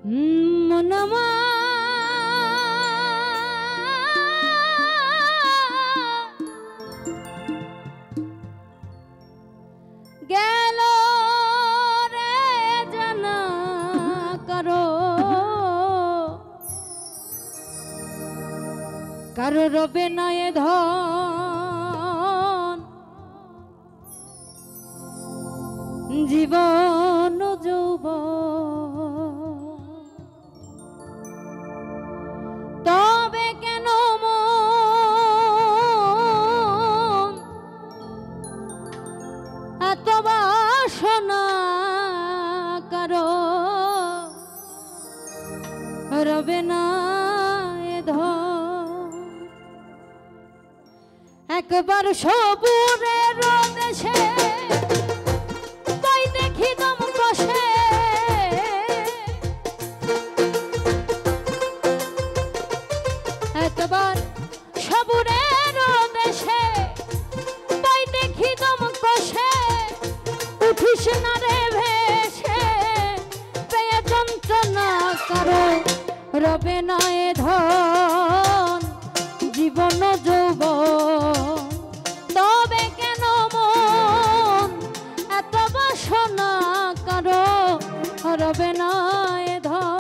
মনমা গেল রে জানা কারো কারো রবে না এ ধন জীবন যৌবন তবে কেন মন এত বাসনা কারো রবে না এ ধন একবার সবুরের দেশে তাই দেখি দম কষে একবার সবুরের দেশে তাই দেখি দম কষে উঠিস না রে ভেসে পেয়ে যন্ত্রণা কারো রবে না এ ধন জীবন যৌবন তবে কেন মন এত বাসনা কারো রবে না এ ধন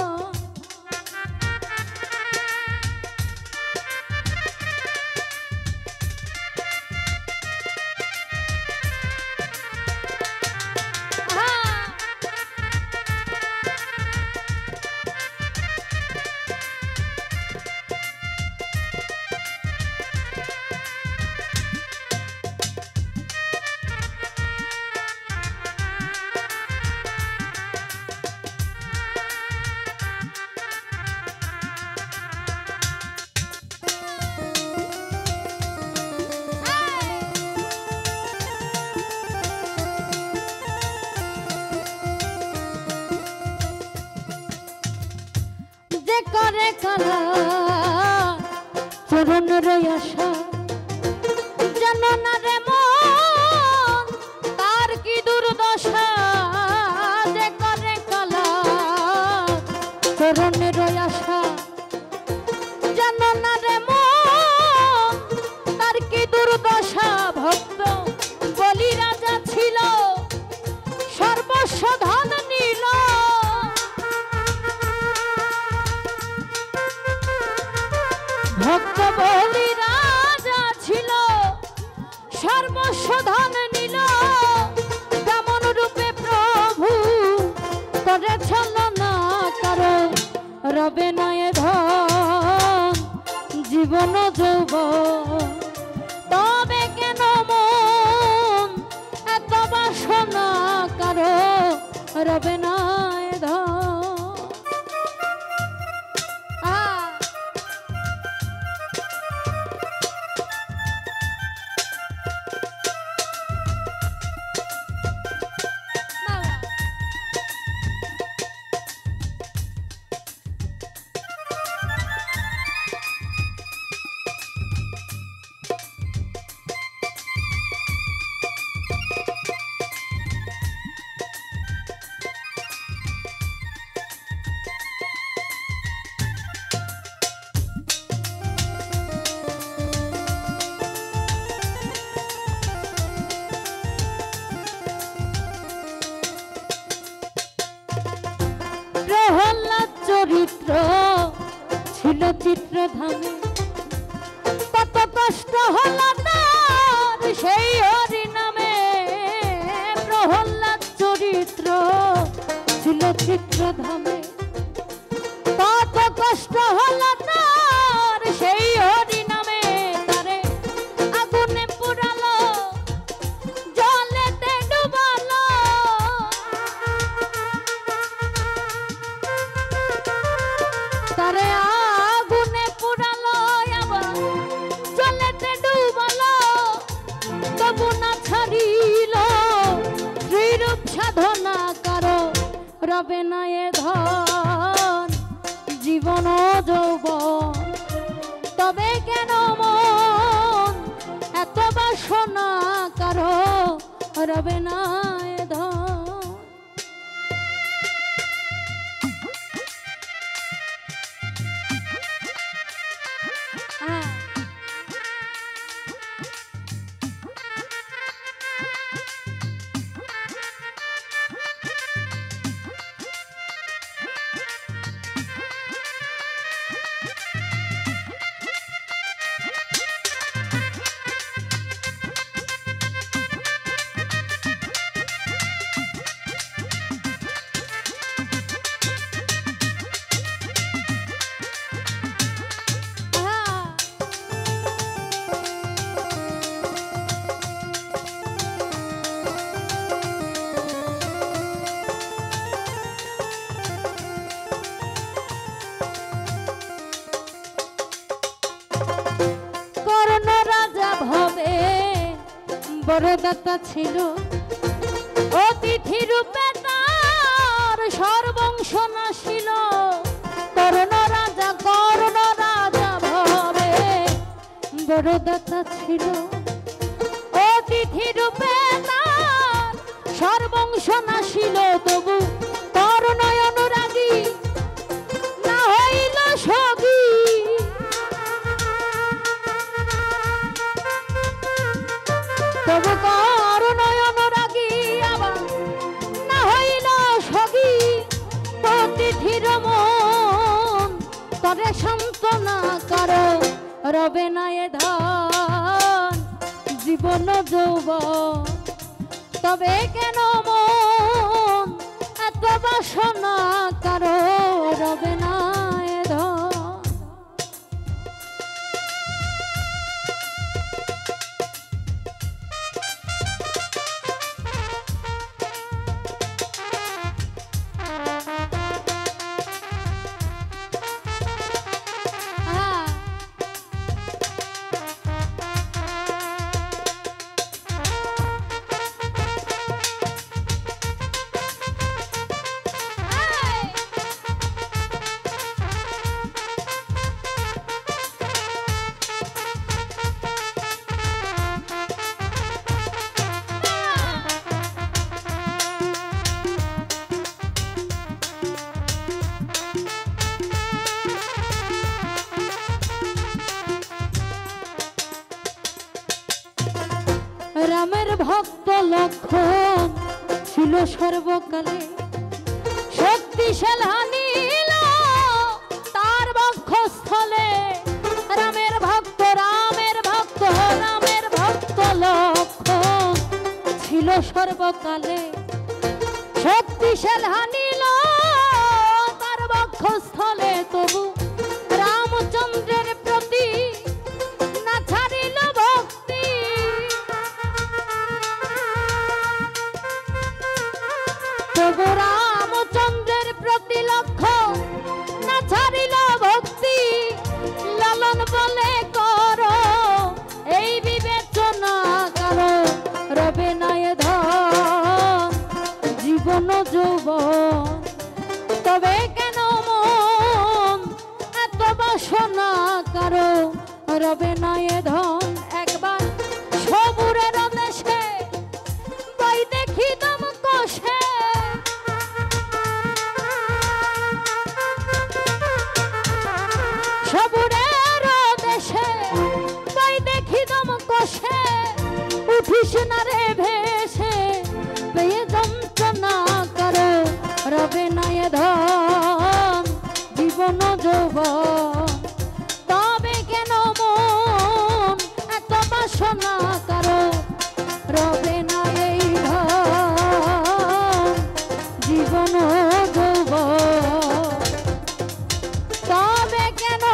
করে কালা চরণের আশা জানো না রে মন তার কি দুর্দশা যে করে কালা চরণের আশা জানো না রে মন তার কি দুর্দশা ভক্ত বলি রাজা ছিল সর্বস্ব ধন নিল ভক্ত বলি রাজা ছিল সর্বস্ব ধন নিল কেমন রূপে প্রভু করে ছলনা কারো রবে না এ ধন জীবন যৌবন তবে কেন মন এত বাসনা কারো রবে না এ ধন প্রহ্লাদ চরিত্র ছিল চিত্রধামে কত কষ্ট হল তার সেই হরি নামে প্রহ্লাদ চরিত্র ছিল চিত্রধামে কত কষ্ট হল তার সেই হরি নামে তারে আগুনে পুরালো জলেতে ডুবালো তারে আগুনে পুরালো আবার জলেতে ডুবালো তবু না ছাড়িল শ্রীরূপ সাধনা কারো রবে না এ ধন জীবন যৌবন তবে কেন মন এত বাসনা কারো রবে না এ ধন বরদাতা ছিল অতিথি রূপে তার সর্বংশ নাশিল কর্ণ রাজা ভাবে বরদাতা ছিল অতিথি রূপে তার সর্বংশ নাশিল তবু কর্ণ অনুরাগী না হইল সগী তবু কর্ণ অনুরাগী আবার না হইল সগী অতিথির মন তরে সান্ত্বনা করো রবে না এ ধন জীবন যৌবন তবে কেন মন এত বাসনা করো রবে না এ ধন রামের ভক্ত লক্ষণ ছিল সর্বকালে শক্তিশাল হানিল তার বক্ষস্থলে রামের ভক্ত লক্ষণ ছিল সর্বকালে শক্তিশাল হানিল তার বক্ষস্থলে তবু রামচন্দ্রের প্রতি না ছাড়িল ভক্তি তবু রামচন্দ্রের প্রতি লক্ষ্য না ছাড়িল ভক্তি লালন বলে করো এই বিবেচনা করো রবে না এ ধন জীবন যৌবন তবে কেন মন এত বাসনা করো রবে না এ ধন একবার সবুরের দেশে বই দেখি দম কষে সবুরের দেশে বই দেখি দম কষে উঠিস না রে ভেসে পেয়ে যন্ত্রণা করো রবে না এ ধন জীবন যৌবন তবে কেন মন এত বাসনা করো রবে না এই ধন জীবন যৌবন তবে কেন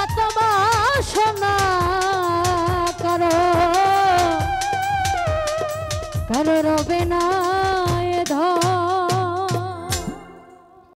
এত বাসনা করো রবে